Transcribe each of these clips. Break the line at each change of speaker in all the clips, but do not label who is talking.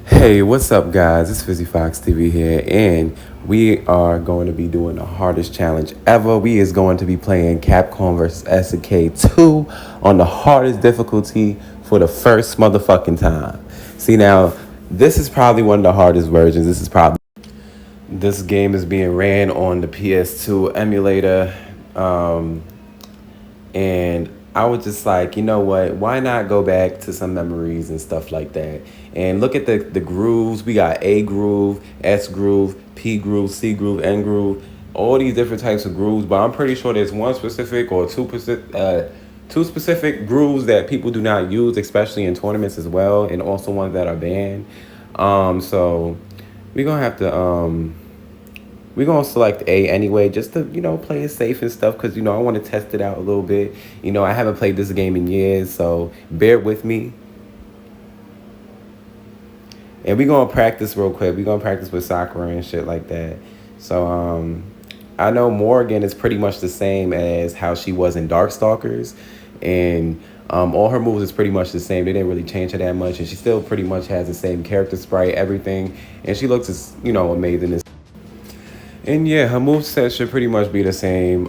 Hey, what's up, guys? It's Fizzy Fox TV here, and we are going to be doing the hardest challenge ever. We is going to be playing Capcom vs SNK 2 on the hardest difficulty for the first motherfucking time. See, now, this is probably one of the hardest versions. This game is being ran on the PS2 emulator, and I was just like, you know what? Why not go back to some memories and stuff like that? And look at the grooves. We got A groove, S groove, P groove, C groove, N groove, all these different types of grooves. But I'm pretty sure there's one specific or two specific grooves that people do not use, especially in tournaments as well, and also ones that are banned. So we're gonna have to we're gonna select A anyway, just to play it safe and stuff, because I want to test it out a little bit. I haven't played this game in years, so bear with me. And we're gonna practice real quick. We're gonna practice with Sakura and shit like that. So I know Morgan is pretty much the same as how she was in Darkstalkers, and all her moves is pretty much the same. They didn't really change her that much, and she still pretty much has the same character sprite, everything, and she looks as amazing. And yeah, her moveset should pretty much be the same.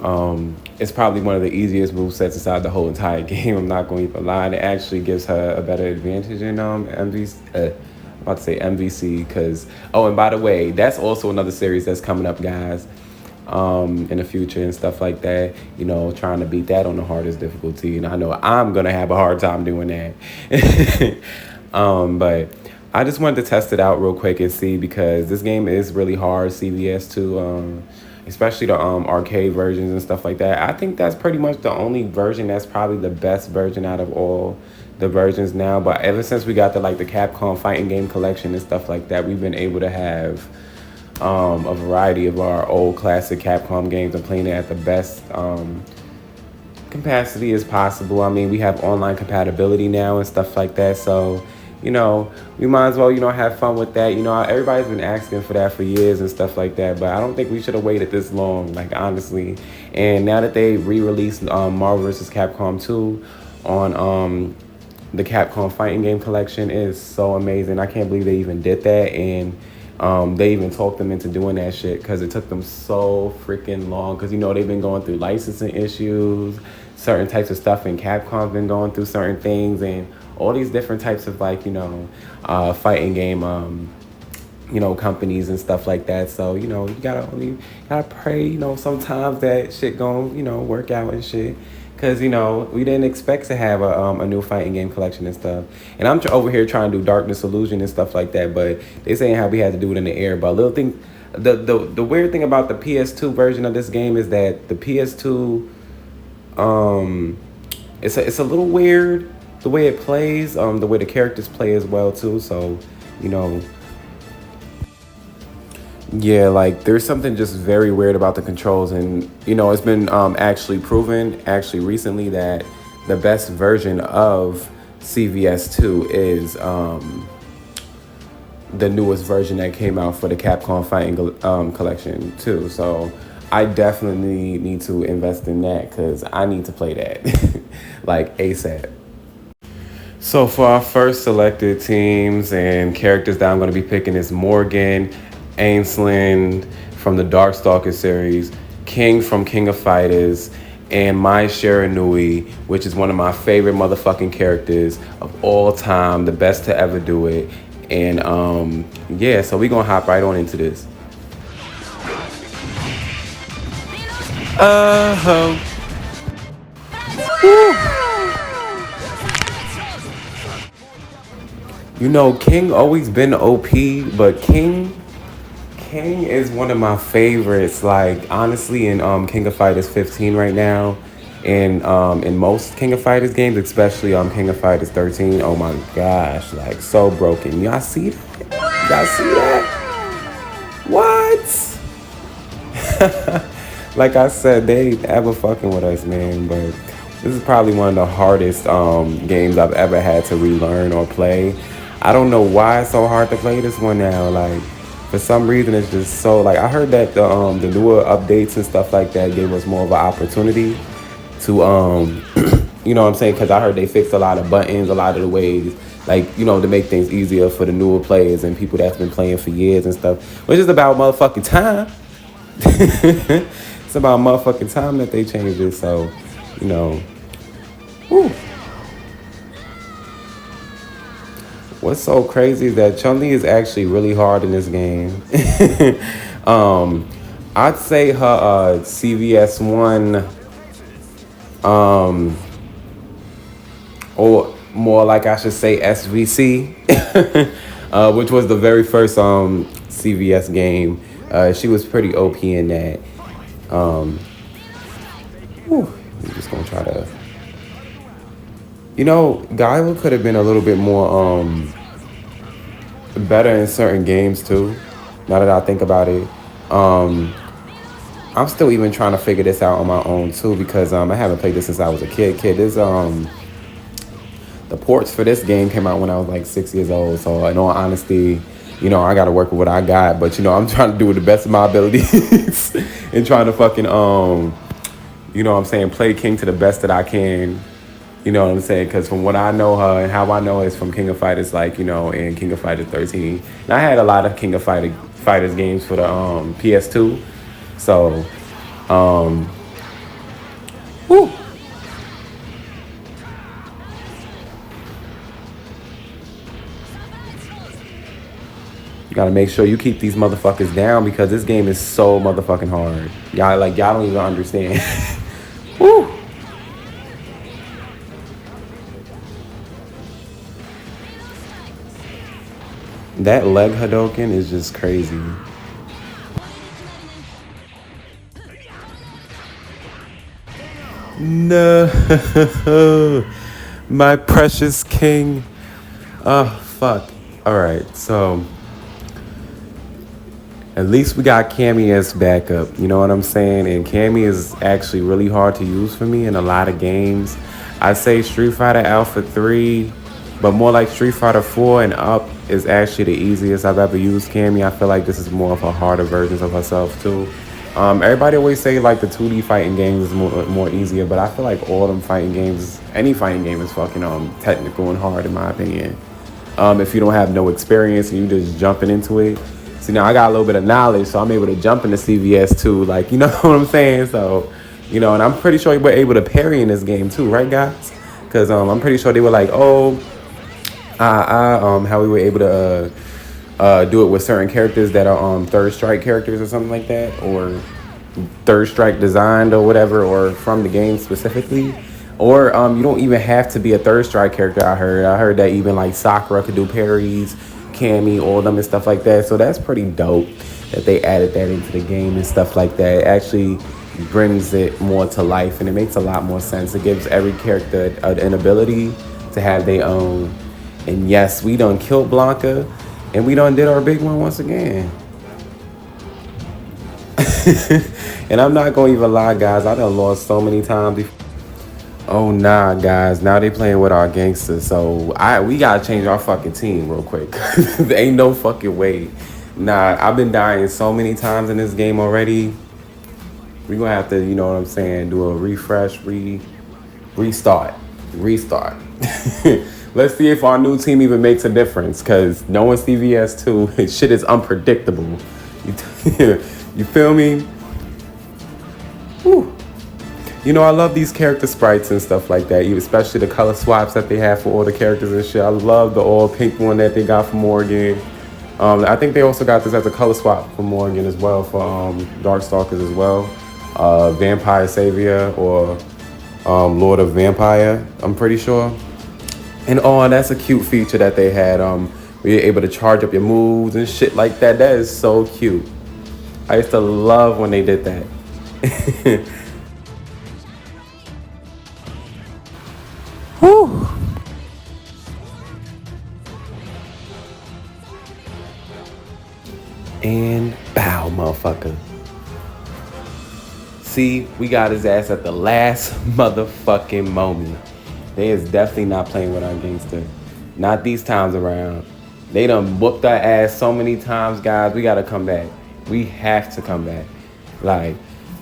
It's probably one of the easiest movesets inside the whole entire game. I'm not going to even lie. It actually gives her a better advantage in MVC. I'm about to say MVC because, oh, and by the way, that's also another series that's coming up, guys, in the future and stuff like that. Trying to beat that on the hardest difficulty. And I know I'm going to have a hard time doing that. But I just wanted to test it out real quick and see, because this game is really hard, CVS too, especially the arcade versions and stuff like that. I think that's pretty much the only version that's probably the best version out of all the versions now. But ever since we got the Capcom fighting game collection and stuff like that, we've been able to have a variety of our old classic Capcom games and playing it at the best capacity as possible. I mean, we have online compatibility now and stuff like that, so we might as well, have fun with that. Everybody's been asking for that for years and stuff like that, but I don't think we should have waited this long, honestly. And now that they re-released Marvel vs. Capcom 2 on the Capcom Fighting Game Collection, is so amazing. I can't believe they even did that, and they even talked them into doing that shit, because it took them so freaking long, because they've been going through licensing issues, certain types of stuff, and Capcom's been going through certain things, and all these different types of fighting game companies and stuff like that. So you gotta pray sometimes that shit gon' work out and shit, because we didn't expect to have a new fighting game collection and stuff. And I'm over here trying to do Darkness Illusion and stuff like that, but they saying how we had to do it in the air. But little thing, the weird thing about the PS2 version of this game is that the PS2 it's a little weird the way it plays, the way the characters play as well too. So yeah, there's something just very weird about the controls, and it's been actually proven recently that the best version of CVS2 is the newest version that came out for the Capcom Fighting Collection too. So I definitely need to invest in that, because I need to play that ASAP. So for our first selected teams and characters that I'm going to be picking is Morgan Ainsland from the Darkstalker series, King from King of Fighters, and Mai Shiranui, which is one of my favorite motherfucking characters of all time, the best to ever do it. And yeah, so we're going to hop right on into this. King always been OP, but King is one of my favorites. Honestly, in King of Fighters 15 right now, and in most King of Fighters games, especially King of Fighters 13. Oh my gosh, so broken. Y'all see that? Y'all see that? What? Like I said, they ain't ever fucking with us, man. But this is probably one of the hardest games I've ever had to relearn or play. I don't know why it's so hard to play this one now. For some reason, it's just so I heard that the newer updates and stuff like that gave us more of an opportunity to you know what I'm saying? Because I heard they fixed a lot of buttons, a lot of the ways like, to make things easier for the newer players and people that's been playing for years and stuff. Which is about motherfucking time. It's about motherfucking time that they changed it. So, you know, whew. What's so crazy is that Chun-Li is actually really hard in this game. I'd say her CVS one, or more like I should say SVC, which was the very first CVS game. She was pretty OP in that. I'm just gonna try to. Guyla could have been a little bit more better in certain games too. Now that I think about it, I'm still even trying to figure this out on my own too, because I haven't played this since I was a kid. This the ports for this game came out when I was like 6 years old. So in all honesty, I got to work with what I got. But I'm trying to do it the best of my abilities and trying to fucking play King to the best that I can. You know what I'm saying? Because from what I know her and how I know her is from King of Fighters, and King of Fighters 13. And I had a lot of King of Fighters games for the PS2. So, whew. You gotta make sure you keep these motherfuckers down, because this game is so motherfucking hard. Y'all don't even understand. Woo. That leg Hadoken is just crazy. No, my precious king. Oh, fuck. Alright, so at least we got Cammy as backup, you know what I'm saying? And Cammy is actually really hard to use for me in a lot of games. I say Street Fighter Alpha 3, but more like Street Fighter 4 and up is actually the easiest I've ever used Cammy. I feel like this is more of a harder version of herself too. Everybody always say like the 2D fighting games is more easier, but I feel like all them fighting games, any fighting game is fucking technical and hard in my opinion. If you don't have no experience and you just jumping into it. See, now I got a little bit of knowledge, so I'm able to jump into CVS too, like, you know what I'm saying? So, and I'm pretty sure we were able to parry in this game too, right guys? Because I'm pretty sure they were like, how we were able to do it with certain characters that are third strike characters or something like that, or third strike designed or whatever, or from the game specifically. Or you don't even have to be a third strike character. I heard that even like Sakura could do parries, Cammy, all of them and stuff like that. So that's pretty dope that they added that into the game and stuff like that. It actually brings it more to life, and it makes a lot more sense. It gives every character an ability to have their own. And yes, we done killed Blanca, and we done did our big one once again. And I'm not gonna even lie, guys, I done lost so many times before. Oh nah, guys, now they playing with our gangsters, so we gotta change our fucking team real quick. There ain't no fucking way. Nah, I've been dying so many times in this game already. We gonna have to, you know what I'm saying, do a refresh, restart. Let's see if our new team even makes a difference, because knowing CVS 2, shit is unpredictable. You feel me? Whew. I love these character sprites and stuff like that, especially the color swaps that they have for all the characters and shit. I love the all pink one that they got for Morgan. I think they also got this as a color swap for Morgan as well, for Darkstalkers as well. Vampire Savior or Lord of Vampire, I'm pretty sure. And that's a cute feature that they had. Where you're able to charge up your moves and shit like that. That is so cute. I used to love when they did that. Whew. And bow, motherfucker. See, we got his ass at the last motherfucking moment. They is definitely not playing with our gangster. Not these times around. They done whooped our ass so many times, guys. We gotta come back. We have to come back. Like,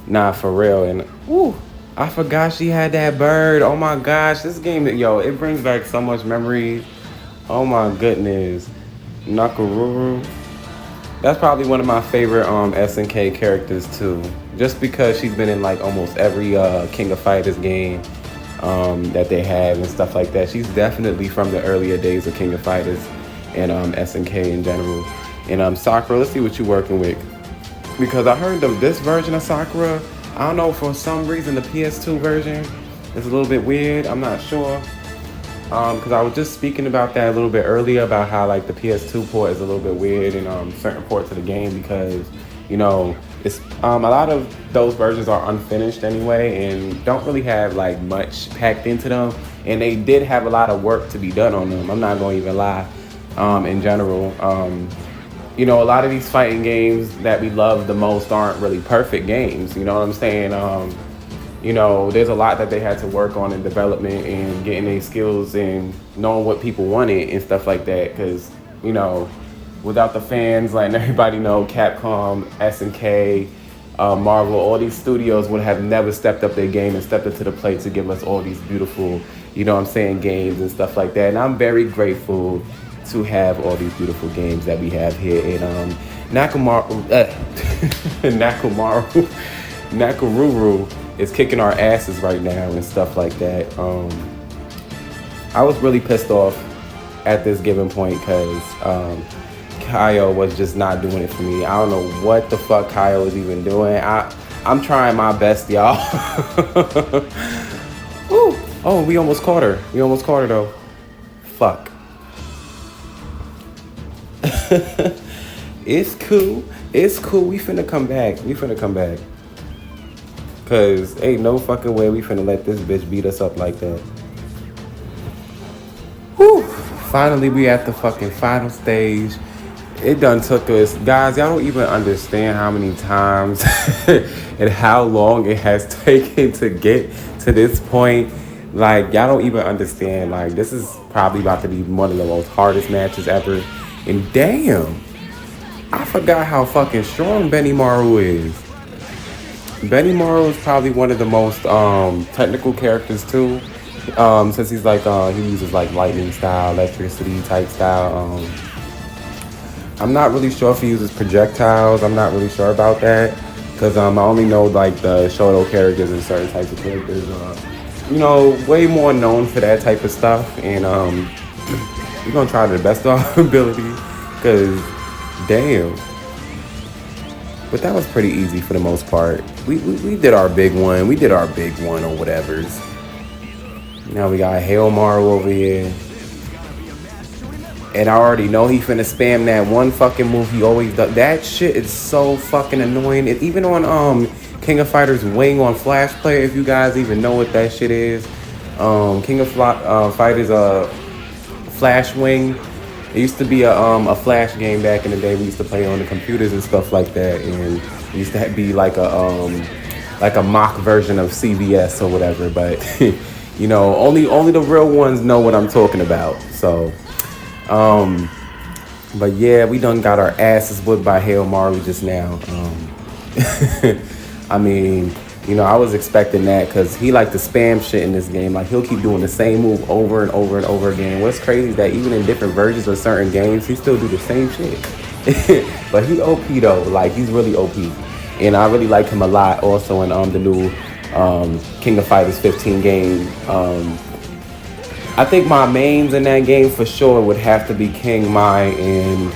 nah, for real. And, whew, I forgot she had that bird. Oh my gosh, this game, yo, it brings back so much memories. Oh my goodness. Nakaruru. That's probably one of my favorite SNK characters too. Just because she's been in like almost every King of Fighters game that they have and stuff like that. She's definitely from the earlier days of King of Fighters and SNK in general. And Sakura, let's see what you're working with. Because I heard this version of Sakura, I don't know, for some reason the PS2 version is a little bit weird. I'm not sure. Because I was just speaking about that a little bit earlier about how like the PS2 port is a little bit weird in certain ports of the game because, you know, it's a lot of those versions are unfinished anyway and don't really have like much packed into them. And they did have a lot of work to be done on them. I'm not going to even lie. In general, you know, a lot of these fighting games that we love the most aren't really perfect games. You know what I'm saying? You know, there's a lot that they had to work on in development and getting their skills and knowing what people wanted and stuff like that. Because, you know, without the fans, letting everybody know, Capcom, SNK, Marvel, all these studios would have never stepped up their game and stepped up to the plate to give us all these beautiful, you know what I'm saying, games and stuff like that. And I'm very grateful to have all these beautiful games that we have here in Nakaruru is kicking our asses right now and stuff like that. I was really pissed off at this given point because Kyle was just not doing it for me. I don't know what the fuck Kyle was even doing. I'm trying my best, y'all. Woo. Oh, we almost caught her. Though. Fuck. It's cool. We finna come back. Cause ain't no fucking way we finna let this bitch beat us up like that. Whew. Finally, we at the fucking final stage. It done took us, guys, y'all don't even understand how many times and how long it has taken to get to this point. Like, y'all don't even understand. Like, this is probably about to be one of the most hardest matches ever. And damn, I forgot how fucking strong Benny Maru is. Benny Maru is probably one of the most technical characters too. Since he's like he uses like lightning style, electricity type style. I'm not really sure if he uses projectiles. I'm not really sure about that because I only know like the Shoto characters and certain types of characters. You know, way more known for that type of stuff. And we're gonna try to the best of our ability because damn. But that was pretty easy for the most part. We did our big one. Or whatever's. Now we got Hail Maru over here. And I already know he finna spam that one fucking move he always does. That shit is so fucking annoying. It, even on King of Fighters Wing on Flash Player, if you guys even know what that shit is. King of Fighters Flash Wing. It used to be a Flash game back in the day. We used to play on the computers and stuff like that, and it used to be like a mock version of CVS or whatever. But you know, only the real ones know what I'm talking about. So, but yeah, we done got our asses whipped by Hail Maru just now. I mean, you know, I was expecting that because he like to spam shit in this game. Like, he'll keep doing the same move over and over and over again. What's crazy is that even in different versions of certain games, he still do the same shit. But he OP though. Like, he's really OP. And I really like him a lot also in the new King of Fighters 15 game. I think my mains in that game for sure would have to be King Mai and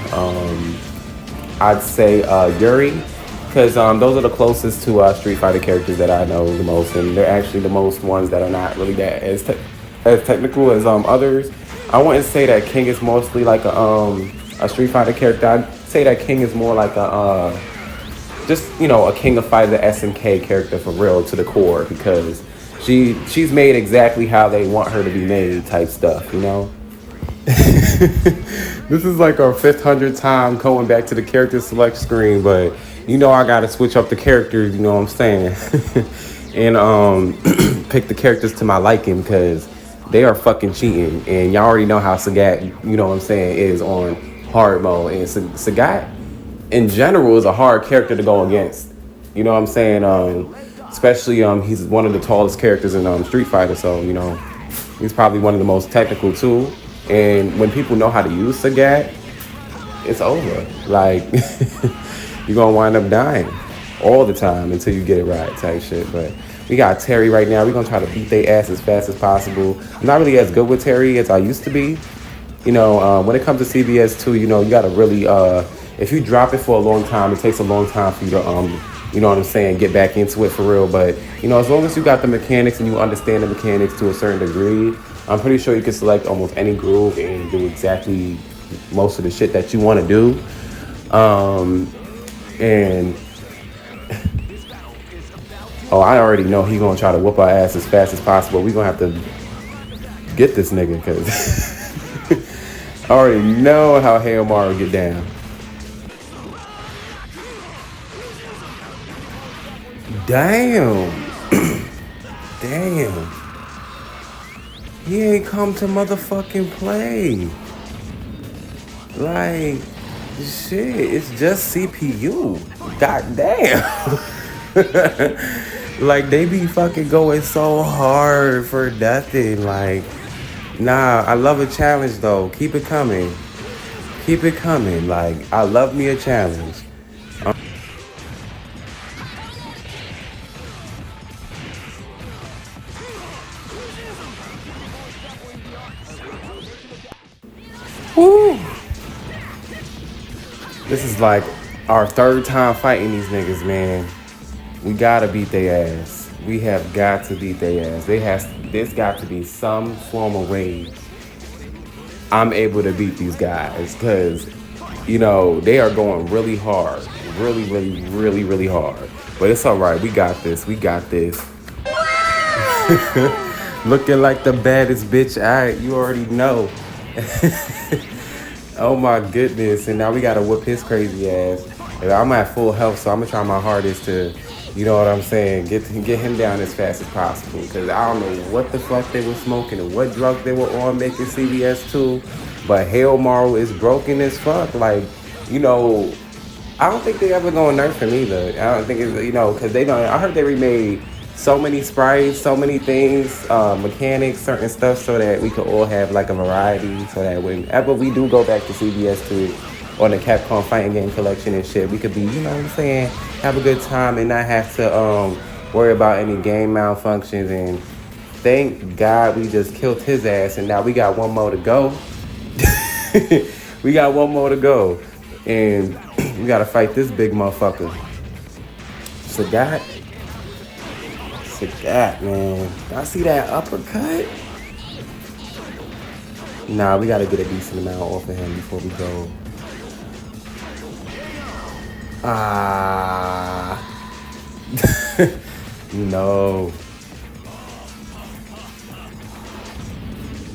I'd say Yuri. Because those are the closest to Street Fighter characters that I know the most, and they're actually the most ones that are not really that as technical as others. I wouldn't say that King is mostly like a Street Fighter character. I'd say that King is more like a just, you know, a King of Fighter SNK character for real to the core, because she's made exactly how they want her to be made type stuff, you know. This is like our 500th time going back to the character select screen, but you know I gotta switch up the characters, you know what I'm saying? And pick the characters to my liking because they are fucking cheating. And y'all already know how Sagat, you know what I'm saying, is on hard mode. And Sagat in general is a hard character to go against. You know what I'm saying? Especially he's one of the tallest characters in Street Fighter, so you know he's probably one of the most technical too. And when people know how to use Sagat, it's over. Like, you're going to wind up dying all the time until you get it right type shit. But we got Terry right now. We're going to try to beat their ass as fast as possible. I'm not really as good with Terry as I used to be. You know, when it comes to CVS 2, you know, you got to really, if you drop it for a long time, it takes a long time for you to, you know what I'm saying, get back into it for real. But, you know, as long as you got the mechanics and you understand the mechanics to a certain degree, I'm pretty sure you can select almost any groove and do exactly most of the shit that you want to do. And oh, I already know he gonna try to whoop our ass as fast as possible. We gonna have to get this nigga because I already know how Hail Mara get down. Damn. Damn. He ain't come to motherfucking play. Like, shit, it's just CPU. God damn. Like, they be fucking going so hard for nothing. Like, nah, I love a challenge though. Keep it coming. Keep it coming. Like, I love me a challenge. Woo! This is like our third time fighting these niggas, man. We gotta beat their ass. We have got to beat their ass. There's got to be some form of way I'm able to beat these guys because, you know, they are going really hard. Really, really, really, really hard. But it's all right. We got this. We got this. Looking like the baddest bitch. You already know. Oh my goodness. And now we gotta whoop his crazy ass. And I'm at full health, so I'm gonna try my hardest to, you know what I'm saying, get him down as fast as possible. Because I don't know what the fuck they were smoking and what drugs they were on making CVS 2. But Hail Mara is broken as fuck. Like, you know, I don't think they ever gonna nerf him either. I don't think it's, you know, because they don't, I heard they remade so many sprites, so many things, mechanics, certain stuff, so that we could all have like a variety, so that whenever we do go back to CVS 2 on the Capcom Fighting Game Collection and shit, we could be, you know what I'm saying, have a good time and not have to worry about any game malfunctions. And thank God we just killed his ass, and now we got one more to go. We got one more to go, and we gotta fight this big motherfucker. Sagat. That, man. I see that uppercut. Nah, we gotta get a decent amount off of him before we go. No.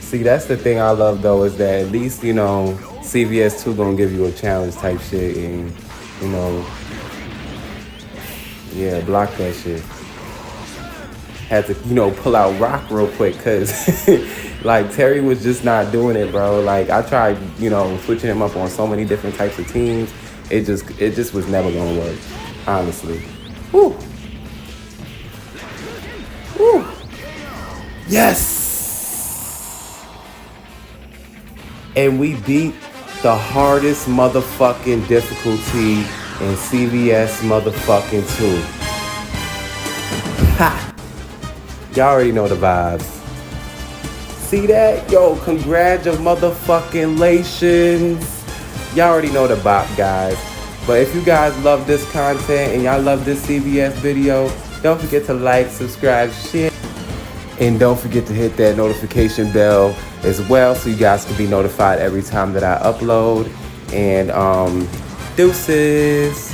See, that's the thing I love though, is that at least, you know, CVS 2 gonna give you a challenge type shit, and, you know, yeah, block that shit. Had to, you know, pull out Rock real quick because, like, Terry was just not doing it, bro. Like, I tried, you know, switching him up on so many different types of teams. It just was never gonna work, honestly. Woo. Woo. Yes. And we beat the hardest motherfucking difficulty in CVS motherfucking 2. Ha. Y'all already know the vibes. See that? Yo, congratulations. Y'all already know the bop, guys. But if you guys love this content and y'all love this CVS video, don't forget to like, subscribe, share. And don't forget to hit that notification bell as well, so you guys can be notified every time that I upload. And deuces.